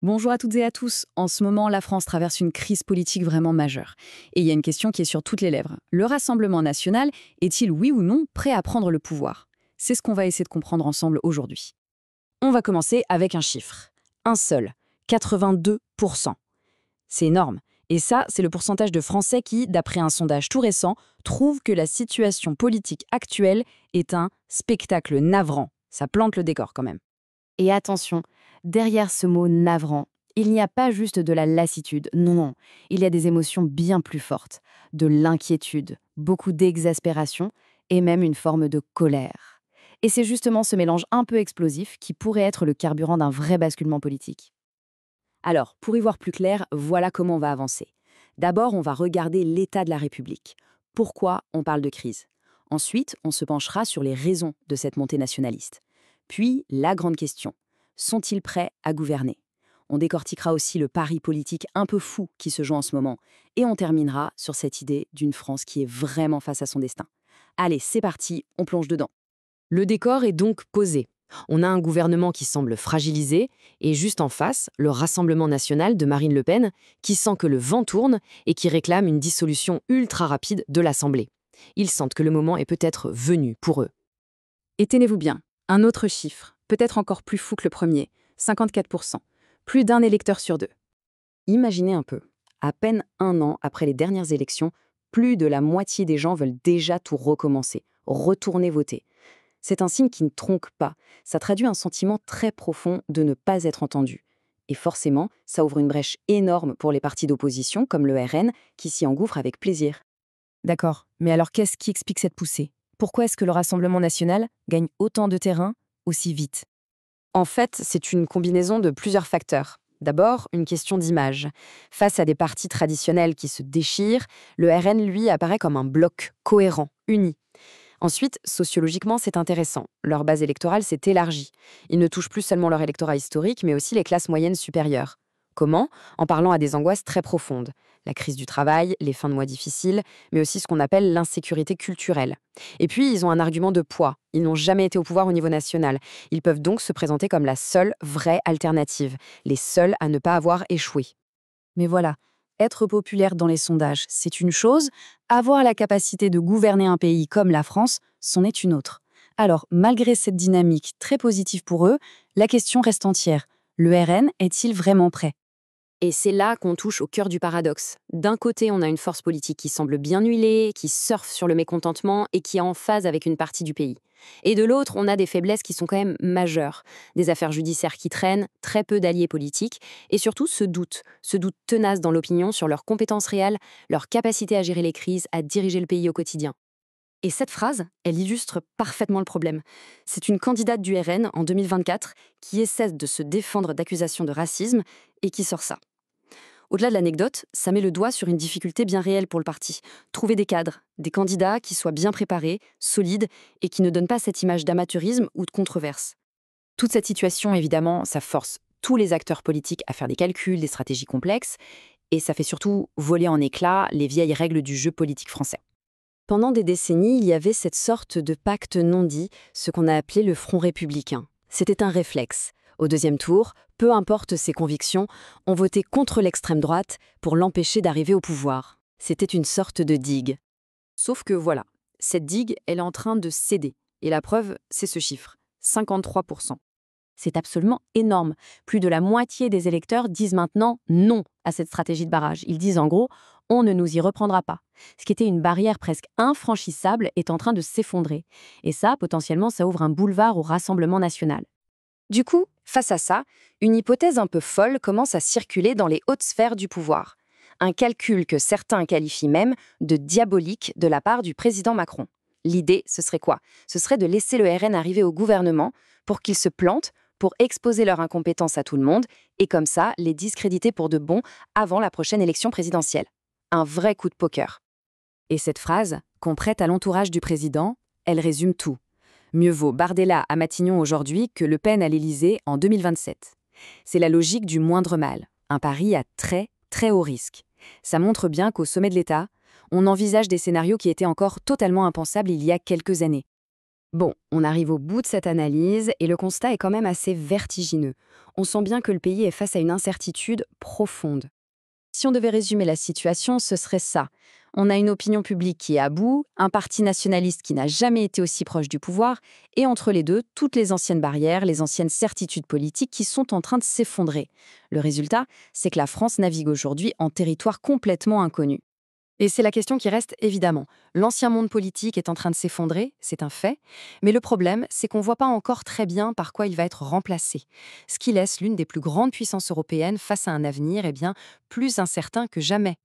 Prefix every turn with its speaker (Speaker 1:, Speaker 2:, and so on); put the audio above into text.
Speaker 1: Bonjour à toutes et à tous. En ce moment, la France traverse une crise politique vraiment majeure. Et il y a une question qui est sur toutes les lèvres. Le Rassemblement national est-il, oui ou non, prêt à prendre le pouvoir? C'est ce qu'on va essayer de comprendre ensemble aujourd'hui.
Speaker 2: On va commencer avec un chiffre. Un seul, 82%. C'est énorme. Et ça, c'est le pourcentage de Français qui, d'après un sondage tout récent, trouvent que la situation politique actuelle est un spectacle navrant. Ça plante le décor quand même.
Speaker 3: Et attention, derrière ce mot navrant, il n'y a pas juste de la lassitude, non, non, il y a des émotions bien plus fortes, de l'inquiétude, beaucoup d'exaspération et même une forme de colère. Et c'est justement ce mélange un peu explosif qui pourrait être le carburant d'un vrai basculement politique.
Speaker 2: Alors, pour y voir plus clair, voilà comment on va avancer. D'abord, on va regarder l'état de la République. Pourquoi on parle de crise? Ensuite, on se penchera sur les raisons de cette montée nationaliste. Puis, la grande question, sont-ils prêts à gouverner? On décortiquera aussi le pari politique un peu fou qui se joue en ce moment. Et on terminera sur cette idée d'une France qui est vraiment face à son destin. Allez, c'est parti, on plonge dedans. Le décor est donc posé. On a un gouvernement qui semble fragilisé, et juste en face, le Rassemblement national de Marine Le Pen, qui sent que le vent tourne et qui réclame une dissolution ultra rapide de l'Assemblée. Ils sentent que le moment est peut-être venu pour eux.
Speaker 1: Et tenez-vous bien, un autre chiffre, peut-être encore plus fou que le premier, 54%. Plus d'un électeur sur deux.
Speaker 2: Imaginez un peu, à peine un an après les dernières élections, plus de la moitié des gens veulent déjà tout recommencer, retourner voter. C'est un signe qui ne tronque pas. Ça traduit un sentiment très profond de ne pas être entendu. Et forcément, ça ouvre une brèche énorme pour les partis d'opposition, comme le RN, qui s'y engouffrent avec plaisir.
Speaker 3: D'accord, mais alors qu'est-ce qui explique cette poussée? Pourquoi est-ce que le Rassemblement national gagne autant de terrain aussi vite?
Speaker 2: En fait, c'est une combinaison de plusieurs facteurs. D'abord, une question d'image. Face à des partis traditionnels qui se déchirent, le RN, lui, apparaît comme un bloc cohérent, uni. Ensuite, sociologiquement, c'est intéressant. Leur base électorale s'est élargie. Ils ne touchent plus seulement leur électorat historique, mais aussi les classes moyennes supérieures. Comment? En parlant à des angoisses très profondes. La crise du travail, les fins de mois difficiles, mais aussi ce qu'on appelle l'insécurité culturelle. Et puis, ils ont un argument de poids. Ils n'ont jamais été au pouvoir au niveau national. Ils peuvent donc se présenter comme la seule vraie alternative, les seuls à ne pas avoir échoué.
Speaker 3: Mais voilà, être populaire dans les sondages, c'est une chose, avoir la capacité de gouverner un pays comme la France, c'en est une autre. Alors, malgré cette dynamique très positive pour eux, la question reste entière. Le RN est-il vraiment prêt?
Speaker 2: Et c'est là qu'on touche au cœur du paradoxe. D'un côté, on a une force politique qui semble bien huilée, qui surfe sur le mécontentement et qui est en phase avec une partie du pays. Et de l'autre, on a des faiblesses qui sont quand même majeures. Des affaires judiciaires qui traînent, très peu d'alliés politiques, et surtout ce doute tenace dans l'opinion sur leurs compétences réelles, leur capacité à gérer les crises, à diriger le pays au quotidien. Et cette phrase, elle illustre parfaitement le problème. C'est une candidate du RN en 2024 qui essaie de se défendre d'accusations de racisme et qui sort ça. Au-delà de l'anecdote, ça met le doigt sur une difficulté bien réelle pour le parti. Trouver des cadres, des candidats qui soient bien préparés, solides et qui ne donnent pas cette image d'amateurisme ou de controverse. Toute cette situation, évidemment, ça force tous les acteurs politiques à faire des calculs, des stratégies complexes, et ça fait surtout voler en éclats les vieilles règles du jeu politique français. Pendant des décennies, il y avait cette sorte de pacte non dit, ce qu'on a appelé le Front républicain. C'était un réflexe. Au deuxième tour, peu importe ses convictions, on votait contre l'extrême droite pour l'empêcher d'arriver au pouvoir. C'était une sorte de digue. Sauf que voilà, cette digue, elle est en train de céder. Et la preuve, c'est ce chiffre, 53%.
Speaker 3: C'est absolument énorme. Plus de la moitié des électeurs disent maintenant non à cette stratégie de barrage. Ils disent en gros, on ne nous y reprendra pas. Ce qui était une barrière presque infranchissable est en train de s'effondrer. Et ça, potentiellement, ça ouvre un boulevard au Rassemblement national.
Speaker 2: Du coup, face à ça, une hypothèse un peu folle commence à circuler dans les hautes sphères du pouvoir. Un calcul que certains qualifient même de diabolique de la part du président Macron. L'idée, ce serait quoi? Ce serait de laisser le RN arriver au gouvernement pour qu'ils se plantent, pour exposer leur incompétence à tout le monde, et comme ça, les discréditer pour de bon avant la prochaine élection présidentielle. Un vrai coup de poker. Et cette phrase, qu'on prête à l'entourage du président, elle résume tout. Mieux vaut Bardella à Matignon aujourd'hui que Le Pen à l'Élysée en 2027. C'est la logique du moindre mal, un pari à très, très haut risque. Ça montre bien qu'au sommet de l'État, on envisage des scénarios qui étaient encore totalement impensables il y a quelques années. Bon, on arrive au bout de cette analyse et le constat est quand même assez vertigineux. On sent bien que le pays est face à une incertitude profonde. Si on devait résumer la situation, ce serait ça. On a une opinion publique qui est à bout, un parti nationaliste qui n'a jamais été aussi proche du pouvoir, et entre les deux, toutes les anciennes barrières, les anciennes certitudes politiques qui sont en train de s'effondrer. Le résultat, c'est que la France navigue aujourd'hui en territoire complètement inconnu. Et c'est la question qui reste évidemment. L'ancien monde politique est en train de s'effondrer, c'est un fait, mais le problème, c'est qu'on ne voit pas encore très bien par quoi il va être remplacé, ce qui laisse l'une des plus grandes puissances européennes face à un avenir plus incertain que jamais.